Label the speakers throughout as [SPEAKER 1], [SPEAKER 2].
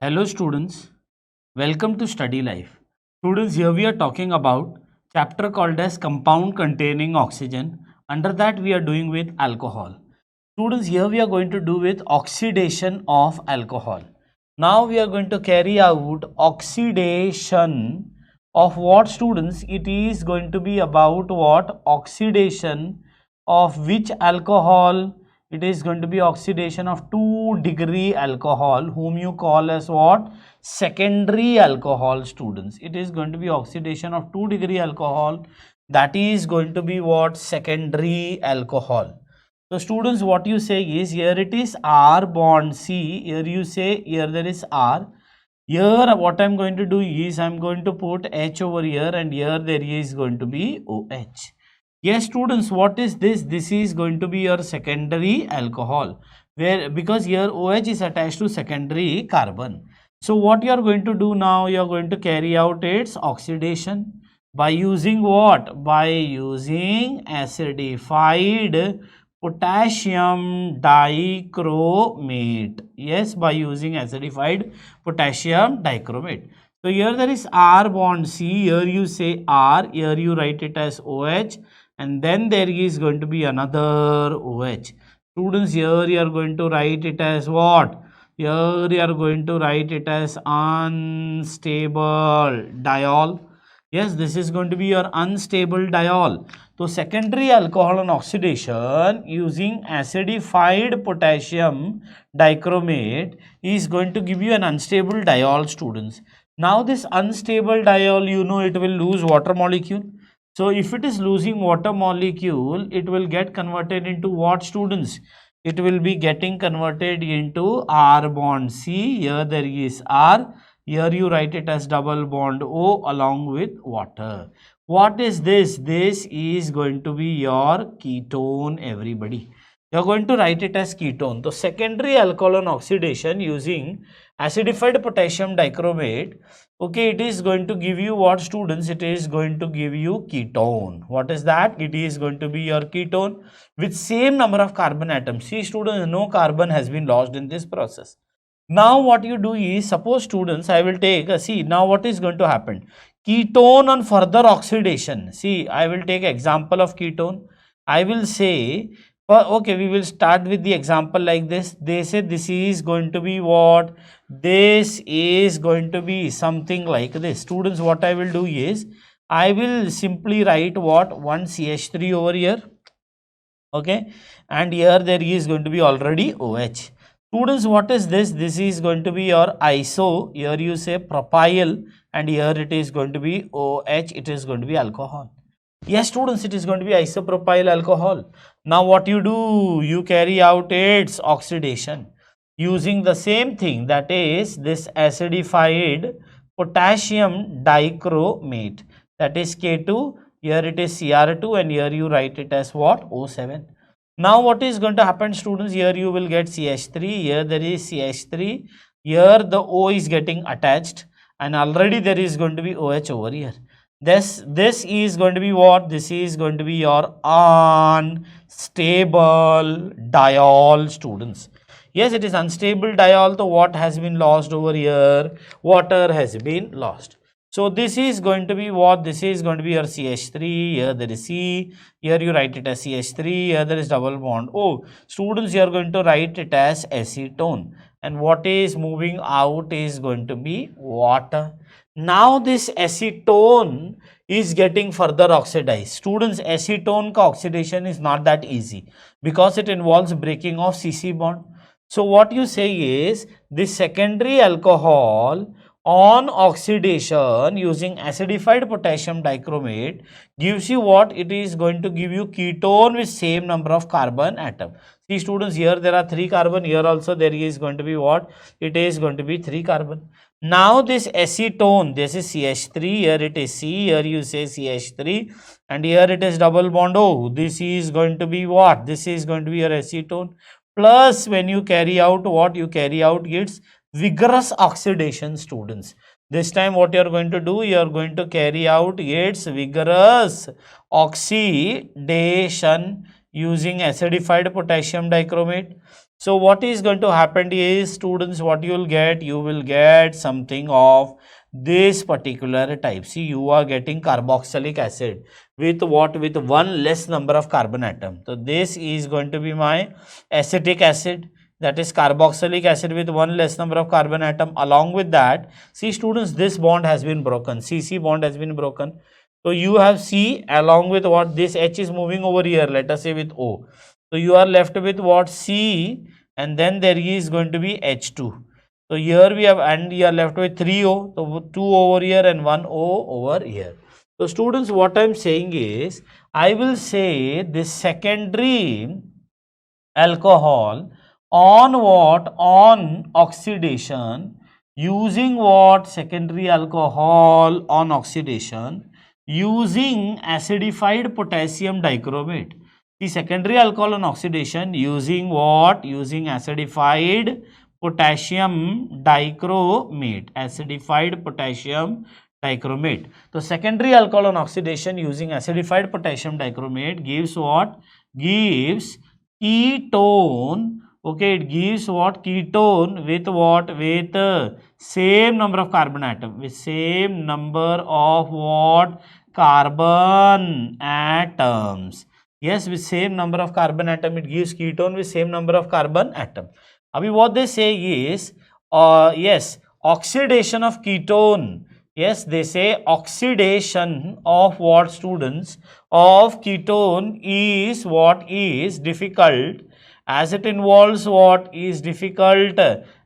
[SPEAKER 1] Hello students, welcome to Studi.Live. Students, here we are talking about chapter called as compound containing oxygen. Under that we are doing with alcohol. Students, here we are going to do with oxidation of alcohol. Now we are going to carry out oxidation of what, students? It is going to be about what? Oxidation of which alcohol? It is going to be oxidation of 2-degree alcohol, whom you call as what? Secondary alcohol, students. It is going to be oxidation of 2-degree alcohol. That is going to be what? Secondary alcohol. So students, what you say is, here it is R bond C. Here you say, here there is R. Here what I am going to do is, I am going to put H over here, and here there is going to be OH. Yes students, what is this? This is going to be your secondary alcohol, where because here OH is attached to secondary carbon. So what you are going to do now, you are going to carry out its oxidation by using what? By using acidified potassium dichromate. Yes, by using acidified potassium dichromate. So here there is R bond C. Here you say R, here you write it as OH, and then there is going to be another OH. Students, here you are going to write it as what? Here you are going to write it as unstable diol. Yes, this is going to be your unstable diol. So secondary alcohol and oxidation using acidified potassium dichromate is going to give you an unstable diol, students. Now this unstable diol, you know, it will lose water molecule. So if it is losing water molecule, it will get converted into what, students? It will be getting converted into R bond C. Here there is R. Here you write it as double bond O along with water. What is this? This is going to be your ketone, everybody. You are going to write it as ketone. So secondary alcohol and oxidation using acidified potassium dichromate. Okay, it is going to give you what, students? It is going to give you ketone. What is that? It is going to be your ketone with same number of carbon atoms. See students, no carbon has been lost in this process. Now what you do is, suppose students, I will take, see now what is going to happen. Ketone on further oxidation. See, I will take example of ketone. I will say, okay, we will start with the example like this. They say this is going to be what? This is going to be something like this. Students, what I will do is, I will simply write what? 1 CH3 over here. Okay, and here there is going to be already OH. Students, what is this? This is going to be your iso. Here you say propyl, and here it is going to be OH. It is going to be alcohol. Yes, students, it is going to be isopropyl alcohol. Now what you do? You carry out its oxidation using the same thing, that is this acidified potassium dichromate, that is K2. Here it is Cr2, and here you write it as what? O7. Now what is going to happen, students? Here you will get CH3, here there is CH3, here the O is getting attached, and already there is going to be OH over here. This is going to be what? This is going to be your unstable diol, students. Yes, it is unstable diol. So what has been lost over here? Water has been lost. So this is going to be what? This is going to be your CH3. Here there is C. Here you write it as CH3. Here there is double bond O. Students, you are going to write it as acetone. And what is moving out is going to be water. Now this acetone is getting further oxidized. Students, acetone ka oxidation is not that easy because it involves breaking of CC bond. So what you say is, this secondary alcohol on oxidation using acidified potassium dichromate gives you what? It is going to give you ketone with same number of carbon atom. See students, here there are 3 carbon, here also there is going to be what? It is going to be 3 carbon. Now this acetone, this is CH3, here it is C, here you say CH3, and here it is double bond O. This is going to be what? This is going to be your acetone. Plus when you carry out what? You carry out its vigorous oxidation, students. This time what you are going to do? You are going to carry out its vigorous oxidation using acidified potassium dichromate. So what is going to happen is, students, what you will get something of this particular type. See, you are getting carboxylic acid with what? With one less number of carbon atom. So this is going to be my acetic acid, that is carboxylic acid with one less number of carbon atom. Along with that, see students, this bond has been broken, CC bond has been broken. So you have C along with what? This H is moving over here, let us say with O. So you are left with what? C, and then there is going to be H2. So here we have, and you are left with 3O. So 2 over here and 1 O over here. So students, what I am saying is, I will say this secondary alcohol on what? On oxidation, using what? Secondary alcohol on oxidation using acidified potassium dichromate. The secondary alcohol on oxidation using what? Using acidified potassium dichromate. Acidified potassium dichromate. So secondary alcohol on oxidation using acidified potassium dichromate gives what? Gives ketone. Okay, it gives what? Ketone with what? With same number of carbon atom. With same number of what? Carbon atoms. Yes, with same number of carbon atom, it gives ketone with same number of carbon atom. Abhi what they say is, yes, oxidation of ketone. Yes, they say oxidation of what, students? Of ketone is what? Is difficult, as it involves what? Is difficult,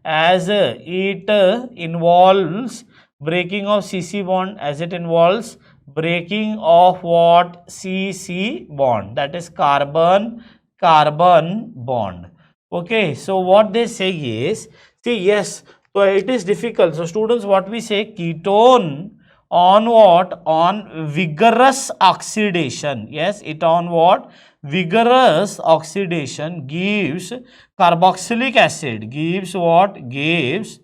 [SPEAKER 1] as it involves breaking of CC bond, as it involves breaking of what? CC bond, that is carbon carbon bond. Okay, so what they say is, see, yes, so it is difficult. So students, what we say, ketone on what? On vigorous oxidation. Yes, it on what? Vigorous oxidation gives carboxylic acid. Gives what? Gives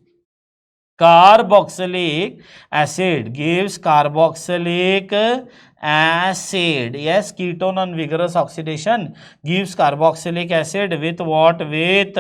[SPEAKER 1] carboxylic acid. Gives carboxylic acid. Yes, ketone on vigorous oxidation gives carboxylic acid with what? With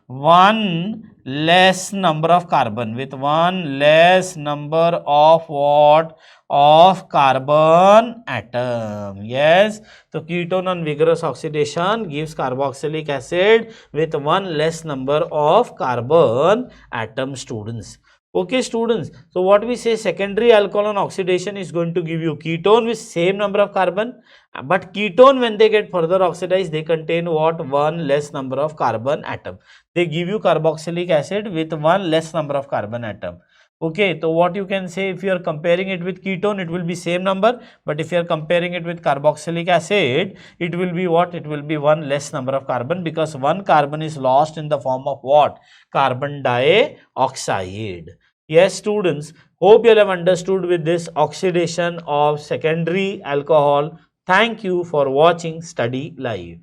[SPEAKER 1] one less number of carbon. With one less number of what? Of carbon atom. Yes, so ketone on vigorous oxidation gives carboxylic acid with one less number of carbon atom, students. Okay, students, so what we say, secondary alcohol on oxidation is going to give you ketone with same number of carbon, but ketone, when they get further oxidized, they contain what? One less number of carbon atom. They give you carboxylic acid with one less number of carbon atom. Okay, so what you can say, if you are comparing it with ketone, it will be same number, but if you are comparing it with carboxylic acid, it will be what? It will be one less number of carbon, because one carbon is lost in the form of what? Carbon dioxide. Yes, students, hope you have understood with this oxidation of secondary alcohol. Thank you for watching Study Live.